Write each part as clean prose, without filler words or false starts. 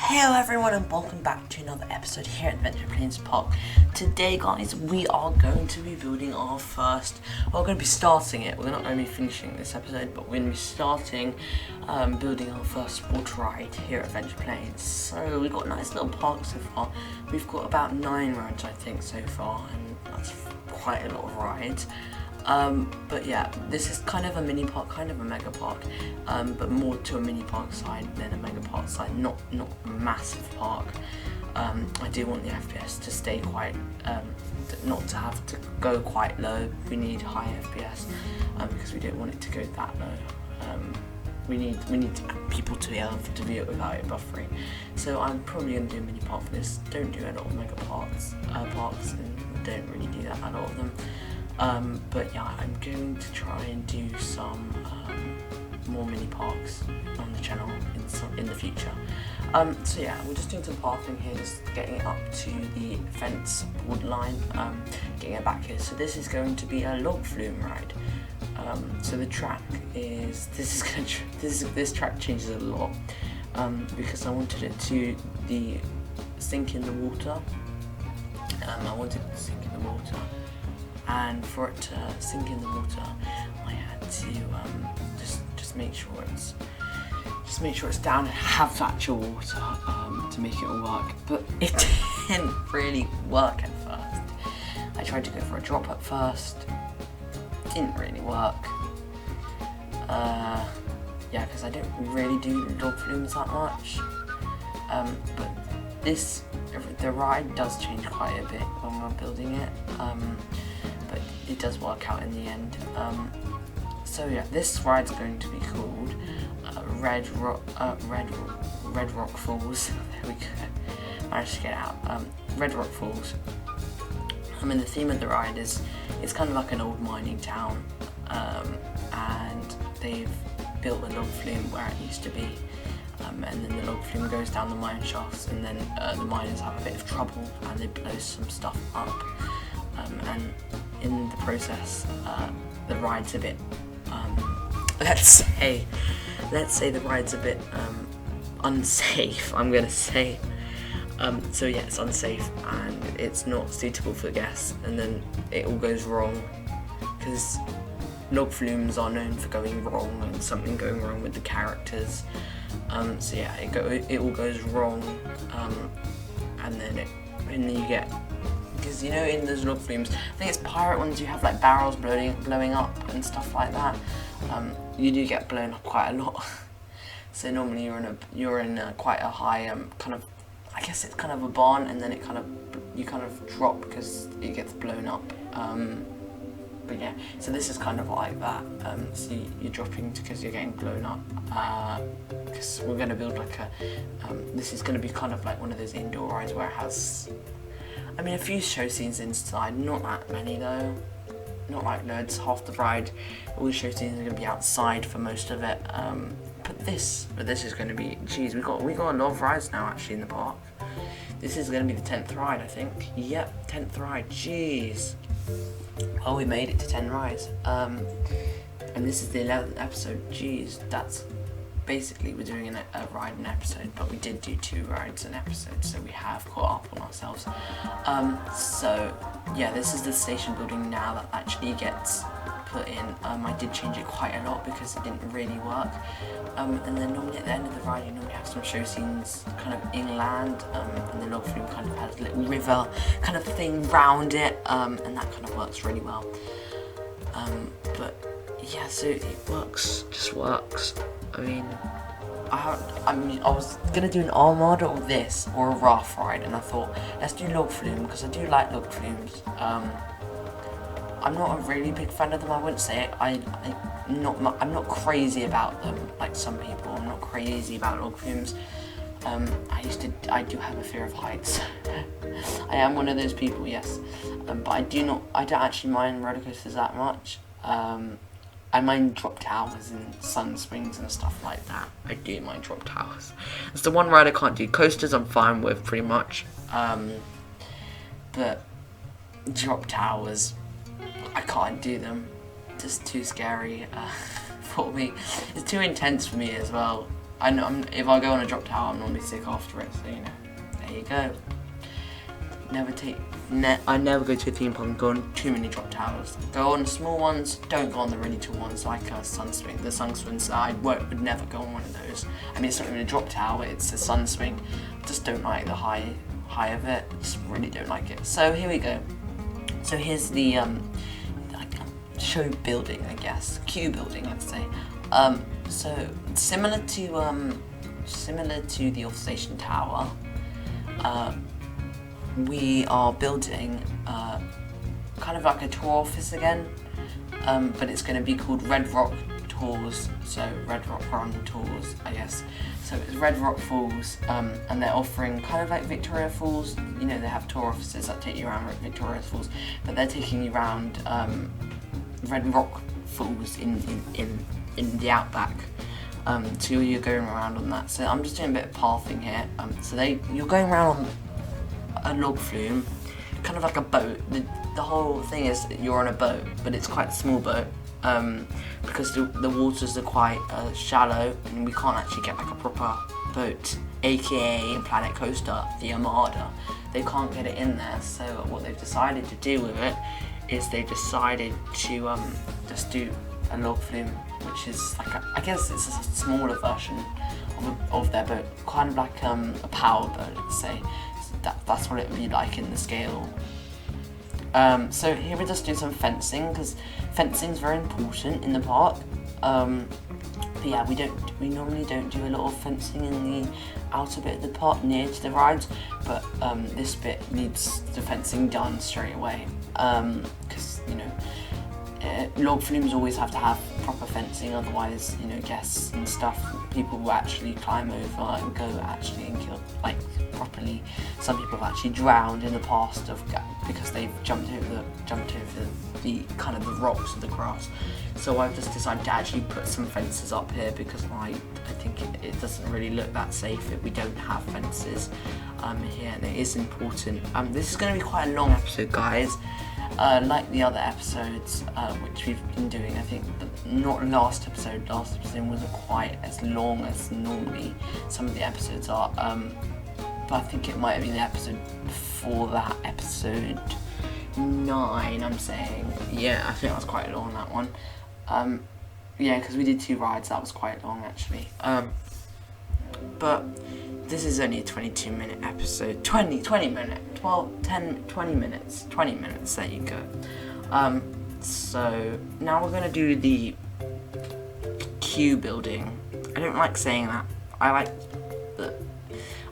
Hello everyone and welcome back to another episode here at Adventure Plains Park. Today guys, we are going to be building our first, we're going to be starting it, we're not going to be finishing this episode, but we're going to be starting building our first water ride here at Adventure Plains. So we've got a nice little park so far. We've got about 9 rides I think so far, and that's quite a lot of rides. But yeah, this is kind of a mini park, kind of a mega park, but more to a mini park side than a mega park side, not a massive park. I do want the FPS to stay quite, not to have to go quite low. We need high FPS, because we don't want it to go that low. We need people to be able to view it without it buffering. So I'm probably going to do a mini park for this. Don't do a lot of mega parks, and don't really do that, a lot of them. But yeah, I'm going to try and do some more mini parks on the channel in the future. So yeah, we're just doing some pathing here, just getting it up to the fence wood line, getting it back here. So this is going to be a log flume ride. So the track is this track changes a lot because I wanted it to sink in the water. I wanted it to sink in the water. And for it to sink in the water, I had to just make sure it's down and have actual water to make it all work. But it didn't really work at first. I tried to go for a drop at first. Didn't really work. Yeah, because I don't really do log flumes that much. But the ride does change quite a bit when we're building it. But it does work out in the end. So yeah, this ride's going to be called Red Rock Falls. There we go. Managed to get it out. Red Rock Falls. I mean, the theme of the ride is it's kind of like an old mining town, and they've built a log flume where it used to be. And then the log flume goes down the mine shafts, and then the miners have a bit of trouble and they blow some stuff up. And in the process, the ride's a bit, let's say the ride's a bit unsafe, I'm gonna say. So yeah, it's unsafe and it's not suitable for guests, and then it all goes wrong because log flumes are known for going wrong and something going wrong with the characters. So yeah, it all goes wrong, and then you get, because you know in those log flumes, I think it's pirate ones, you have like barrels blowing up and stuff like that. You do get blown up quite a lot. So normally you're in quite a high kind of, I guess it's kind of a barn, and then you kind of drop because it gets blown up. But yeah, so this is kind of like that. So you're dropping because you're getting blown up. Because we're going to build like this is going to be kind of like one of those indoor rides where it has, I mean, a few show scenes inside, not that many though. Not like loads. Half the ride, all the show scenes are going to be outside for most of it. But this is going to be, geez, we got a lot of rides now actually in the park. This is going to be the 10th ride, I think. Yep, 10th ride. Jeez. Oh, we made it to 10 rides. And this is the 11th episode. Jeez, that's basically we're doing a ride an episode, but we did do 2 rides an episode, so we have caught up on ourselves. So yeah, this is the station building now that actually gets put in. I did change it quite a lot because it didn't really work. And then normally at the end of the ride you normally have some show scenes kind of inland, and the log flume kind of has a little river kind of thing round it, and that kind of works really well. But yeah, so it just works. I mean, I was gonna do an armada or this or a raft ride, and I thought let's do log flume because I do like log flumes. I'm not a really big fan of them, I wouldn't say it. I'm not crazy about them like some people. I'm not crazy about log flumes. I do have a fear of heights. I am one of those people, yes. But I don't actually mind roller coasters that much. I mind drop towers and sun springs and stuff like that. I do mind drop towers. It's the one ride I can't do. Coasters I'm fine with pretty much. But drop towers, I can't do them. Just too scary for me. It's too intense for me as well. if I go on a drop tower, I'm normally sick after it. So you know, there you go. I never go to a theme park and go on too many drop towers. Go on small ones. Don't go on the really tall ones like a sun swing. The sun swings, I would never go on one of those. I mean, it's not even a drop tower. It's a sun swing. Just don't like the high of it. Just really don't like it. So here we go. So here's the show building, I guess, queue building, let's say. So similar to the observation tower. We are building kind of like a tour office again, but it's going to be called Red Rock Tours, so Red Rock Run Tours, I guess. So it's Red Rock Falls, and they're offering kind of like Victoria Falls. You know, they have tour offices that take you around Victoria Falls, but they're taking you around Red Rock Falls in the outback. So you're going around on that. So I'm just doing a bit of pathing here. You're going around on a log flume, kind of like a boat. The whole thing is that you're on a boat, but it's quite a small boat, because the waters are quite shallow, and we can't actually get like a proper boat, aka Planet Coaster, the Armada. They can't get it in there, so what they've decided to do with it is they decided to just do a log flume, which is like I guess it's a smaller version of their boat, kind of like a power boat, let's say. That's what it would be like in the scale. So here we're just doing some fencing, because fencing is very important in the park. But yeah, we normally don't do a lot of fencing in the outer bit of the park near to the rides, but this bit needs the fencing done straight away, because you know, log flumes always have to have proper fencing, otherwise, you know, guests and stuff, people will actually climb over and go actually and kill, like, properly. Some people have actually drowned in the past because they've jumped over the kind of the rocks of the grass. So I've just decided to actually put some fences up here, because I think it doesn't really look that safe if we don't have fences here, and it is important. This is going to be quite a long episode, guys. Like the other episodes which we've been doing, I think, not last episode wasn't quite as long as normally some of the episodes are, but I think it might have been the episode before that, episode 9, I'm saying. Yeah, I think that was quite long, that one. Yeah, because we did 2 rides, that was quite long actually. But this is only a 22-minute episode, 20 minutes, 20 minutes, there you go. So now we're going to do the queue building. I don't like saying that. I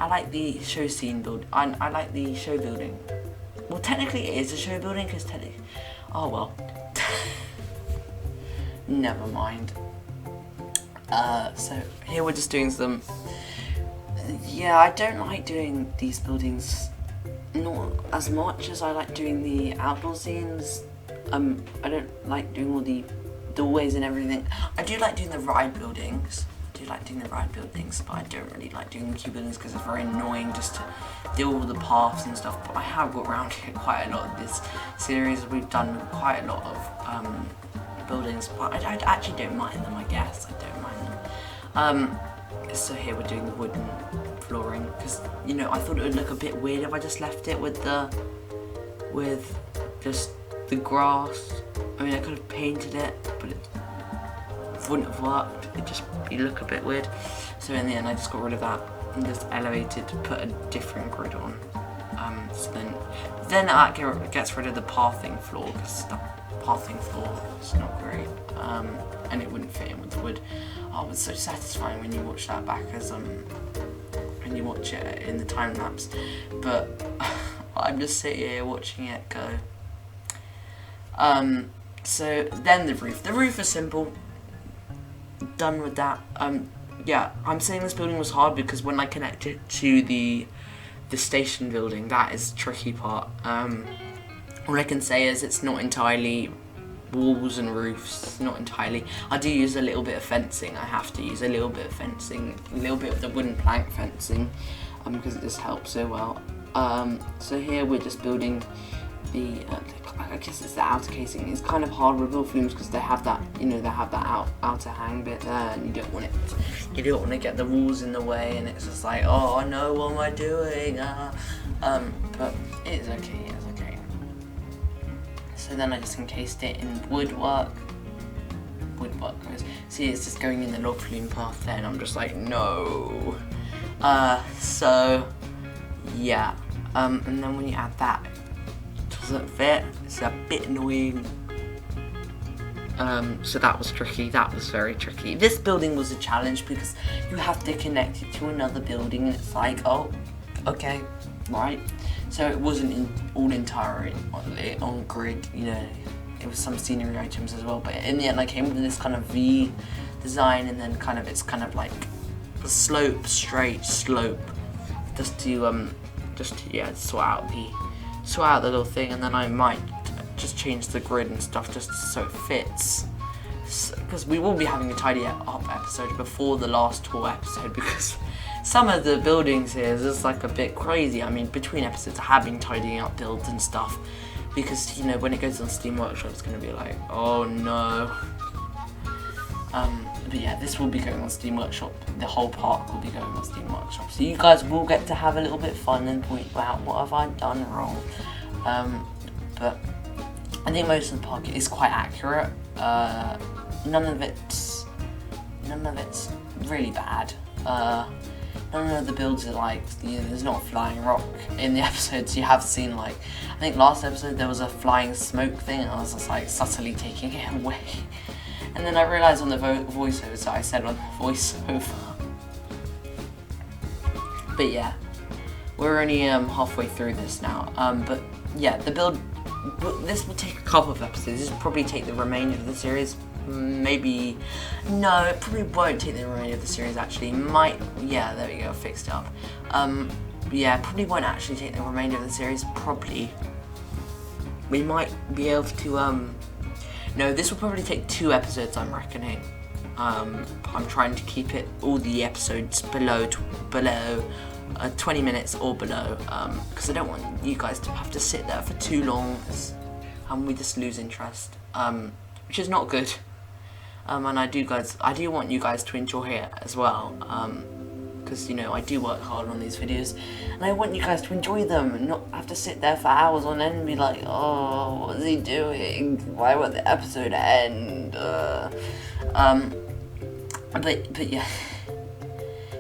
like the show scene build. I like the show building. Well, technically it is a show building, because oh well. Never mind. So here we're just doing some. Yeah, I don't like doing these buildings not as much as I like doing the outdoor scenes. I don't like doing all the doorways and everything. I do like doing the ride buildings. But I don't really like doing the queue buildings, because it's very annoying just to deal with all the paths and stuff. But I have got around it quite a lot of this series. We've done quite a lot of buildings, but I actually don't mind them, I guess. I don't mind them. So here we're doing the wooden flooring, because, you know, I thought it would look a bit weird if I just left it with just the grass. I mean, I could have painted it, but it wouldn't have worked. It'd look a bit weird. So in the end, I just got rid of that and just elevated to put a different grid on. So then that gets rid of the pathing floor, because the pathing floor is not great, and it wouldn't fit in with the wood. Oh, it was so satisfying when you watch that back when you watch it in the time lapse. But I'm just sitting here watching it go. So then the roof. The roof is simple. Done with that. Yeah, I'm saying this building was hard because when I connect it to the station building, that is the tricky part. All I can say is it's not entirely walls and roofs, not entirely. I do use a little bit of fencing. I have to use a little bit of fencing, a little bit of the wooden plank fencing, because it just helps so well. So here we're just building I guess it's the outer casing. It's kind of hard with real flumes because they have that, you know, they have that outer hang bit there, and you don't want to get the walls in the way, and it's just like, oh no, what am I doing? But it's okay. So then I just encased it in woodwork. See, it's just going in the log flume path there, and I'm just like, no. So yeah. And then when you add that, it doesn't fit. It's a bit annoying. So that was tricky. That was very tricky. This building was a challenge because you have to connect it to another building, and it's like, oh, okay, right. So it wasn't all entirely on grid, you know. It was some scenery items as well, but in the end I came with this kind of V design, and then it's kind of like a straight slope, just to sort out the little thing, and then I might just change the grid and stuff just so it fits. Because we will be having a tidy up episode before the last tour episode, because some of the buildings here is just like a bit crazy. I mean, between episodes I have been tidying up builds and stuff, because, you know, when it goes on Steam Workshop it's going to be like, oh no. But yeah, this will be going on Steam Workshop. The whole park will be going on Steam Workshop, so you guys will get to have a little bit of fun and point out what have I done wrong. But I think most of the park is quite accurate. None of it's really bad. None of the builds are like, you know, there's not a flying rock in the episodes. You have seen, like, I think last episode there was a flying smoke thing, and I was just like subtly taking it away. And then I realised on the voiceover that I said on the voiceover. But yeah, we're only halfway through this now. But yeah, the build, this will take a couple of episodes. This will probably take the remainder of the series. Maybe, no, it probably won't take the remainder of the series actually. Might, yeah, there we go, fixed up. Yeah, probably won't actually take the remainder of the series, probably. We might be able to, no, this will probably take 2 episodes, I'm reckoning. I'm trying to keep it, all the episodes below 20 minutes or below, because I don't want you guys to have to sit there for too long, and we just lose interest, which is not good. And I do want you guys to enjoy it as well, because, you know, I do work hard on these videos, and I want you guys to enjoy them and not have to sit there for hours on end and be like, oh, what is he doing? Why won't the episode end? But yeah.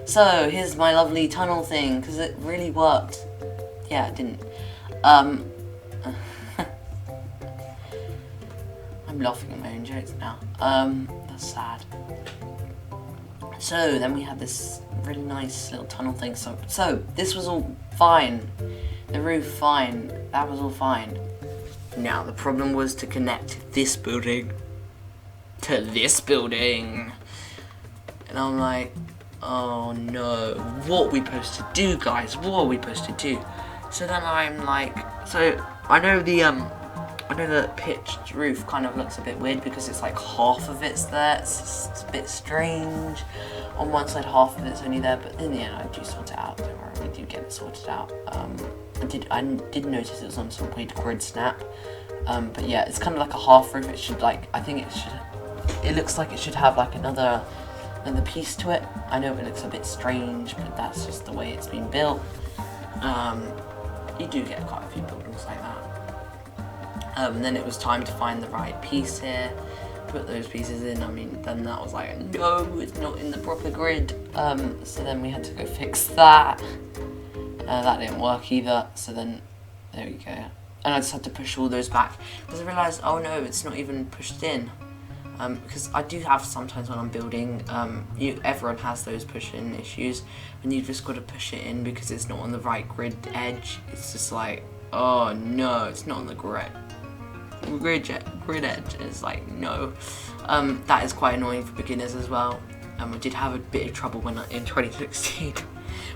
So here's my lovely tunnel thing, because it really worked. Yeah, it didn't. I'm laughing at my own jokes now. That's sad. So then we had this really nice little tunnel thing. So this was all fine. The roof fine. That was all fine. Now the problem was to connect this building to this building. And I'm like, oh no, what are we supposed to do, guys? What are we supposed to do? So then I'm like, so I know the pitched roof kind of looks a bit weird because it's like half of it's there. It's a bit strange. On one side, half of it's only there, but in the end, I do sort it out. Don't worry, we do get it sorted out. I did notice it was on some weird grid snap. But yeah, it's kind of like a half roof. It should it looks like it should have like another piece to it. I know it looks a bit strange, but that's just the way it's been built. You do get quite a few buildings like that. And then it was time to find the right piece here, put those pieces in. I mean, then that was like, no, it's not in the proper grid. So then we had to go fix that. That didn't work either, so then there we go. And I just had to push all those back because I realised, oh no, it's not even pushed in. Because I do have sometimes when I'm building, everyone has those push-in issues, and you've just got to push it in because it's not on the right grid edge. It's just like, oh no, it's not on the grid edge. It's like, no. That is quite annoying for beginners as well. I did have a bit of trouble in 2016.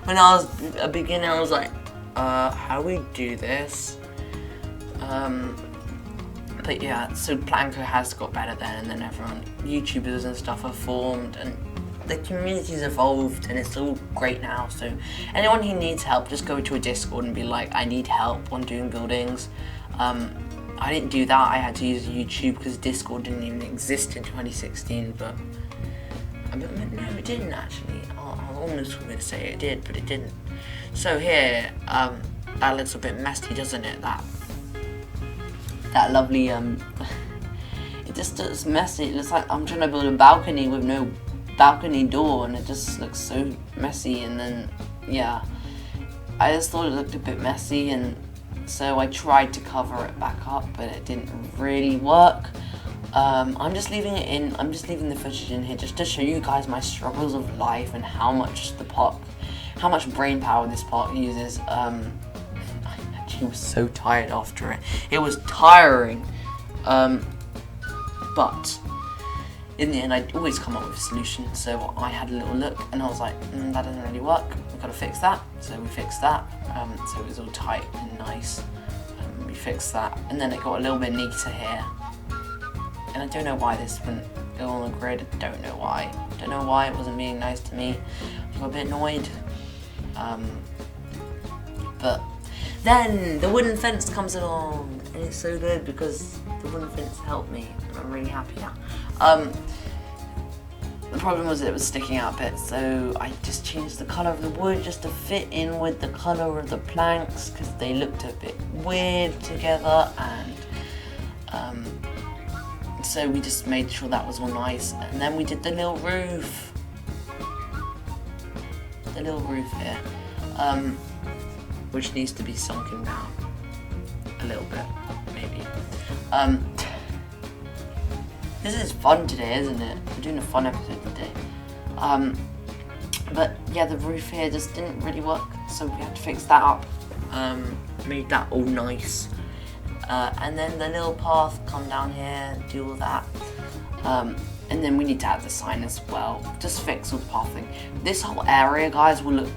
When I was a beginner, I was like, how do we do this? But yeah, so Planko has got better then, and then everyone, YouTubers and stuff have formed, and the community's evolved, and it's all great now. So anyone who needs help, just go to a Discord and be like, I need help on doing buildings. I didn't do that. I had to use YouTube because Discord didn't even exist in 2016. But no, it didn't actually. I was almost going to say it did, but it didn't. So here, that looks a bit messy, doesn't it? That lovely it just looks messy. It looks like I'm trying to build a balcony with no balcony door, and it just looks so messy. And then yeah, I just thought it looked a bit messy, and so I tried to cover it back up, but it didn't really work. I'm just leaving it in. I'm just leaving the footage in here just to show you guys my struggles of life and how much brain power this pot uses. I actually was so tired after it. It was tiring, but in the end, I always come up with a solution. So I had a little look, and I was like, that doesn't really work. We've got to fix that. So we fixed that. So it was all tight and nice. We fixed that, and then it got a little bit neater here. And I don't know why this wouldn't go on the grid. I don't know why. Don't know why it wasn't being nice to me. I got a bit annoyed. But then the wooden fence comes along, and it's so good because the wooden fence helped me. I'm really happy now. The problem was it was sticking out a bit, so I just changed the colour of the wood just to fit in with the colour of the planks because they looked a bit weird together, and so we just made sure that was all nice. And then we did the little roof. The little roof here, which needs to be sunken down a little bit, maybe. This is fun today, isn't it? We're doing a fun episode today. But yeah, the roof here just didn't really work, so we had to fix that up. Made that all nice. And then the little path, come down here, do all that. And then we need to add the sign as well. Just fix all the pathing. This whole area, guys, will look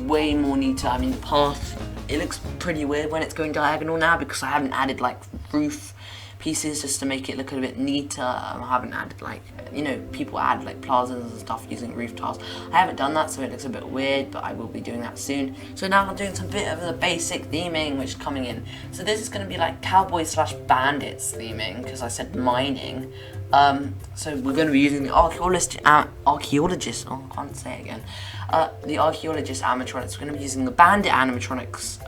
way more neater. I mean, the path, it looks pretty weird when it's going diagonal now because I haven't added like roof pieces just to make it look a bit neater. I haven't added like, you know, people add like plazas and stuff using roof tiles. I haven't done that, so it looks a bit weird, but I will be doing that soon. So now I'm doing some bit of the basic theming which is coming in. So this is going to be like cowboy/bandits theming because I said mining. So we're going to be using the archaeologist, oh, I can't say it again. The archaeologist animatronics. We're going to be using the bandit animatronics.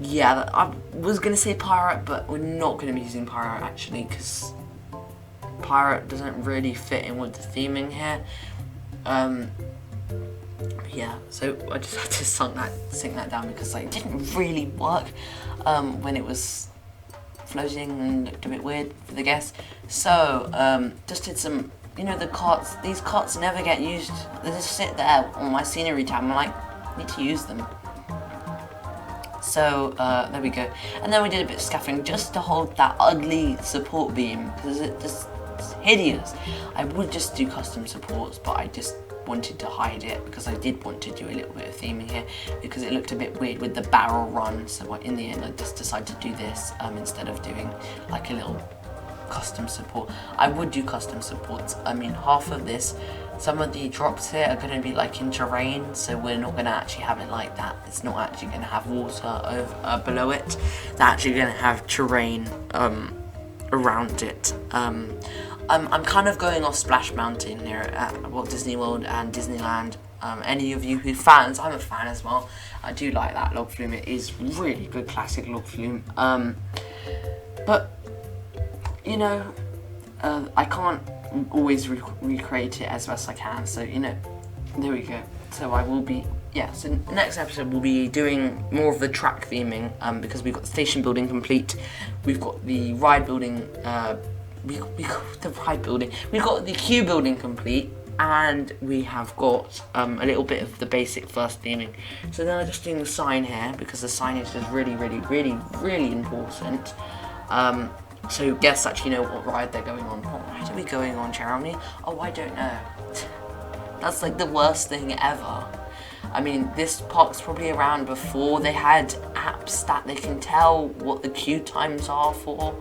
Yeah, I was going to say pirate, but we're not going to be using pirate actually, because pirate doesn't really fit in with the theming here. Yeah, so I just had to sink that down because like, it didn't really work when it was floating and looked a bit weird for the guests. So just did some, you know, the carts. These carts never get used. They just sit there on my scenery tab. I'm like, I need to use them. So there we go. And then we did a bit of scaffolding just to hold that ugly support beam because it's hideous. I would just do custom supports, but I just wanted to hide it because I did want to do a little bit of theming here because it looked a bit weird with the barrel run. So in the end I just decided to do this instead of doing like a little custom support. I would do custom supports. I mean, half of this, some of the drops here are going to be like in terrain, so we're not going to actually have it like that. It's not actually going to have water over, below it. They're actually going to have terrain around it. I'm kind of going off Splash Mountain here at Walt Disney World and Disneyland. Any of you who fans, I'm a fan as well. I do like that log flume. It is really good classic log flume. But you know, I can't always recreate it as best I can. So you know, there we go. So I will be, yeah. So next episode we'll be doing more of the track theming because we've got the station building complete. We've got the ride building. We've got the queue building complete, and we have got a little bit of the basic first theming. So now I'm just doing the sign here because the signage is really important. So guests actually know what ride they're going on. What ride are we going on, Jeremy? Oh, I don't know. That's like the worst thing ever. I mean, this park's probably around before they had apps that they can tell what the queue times are for.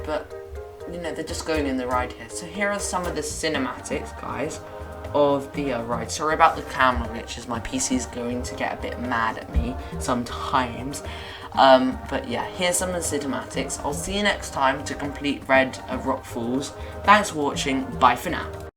But, you know, they're just going in the ride here. So here are some of the cinematics, guys. of the ride. Sorry about the camera glitches, my PC is going to get a bit mad at me sometimes. But yeah, here's some of the cinematics. I'll see you next time to complete Red Rock Falls. Thanks for watching, bye for now.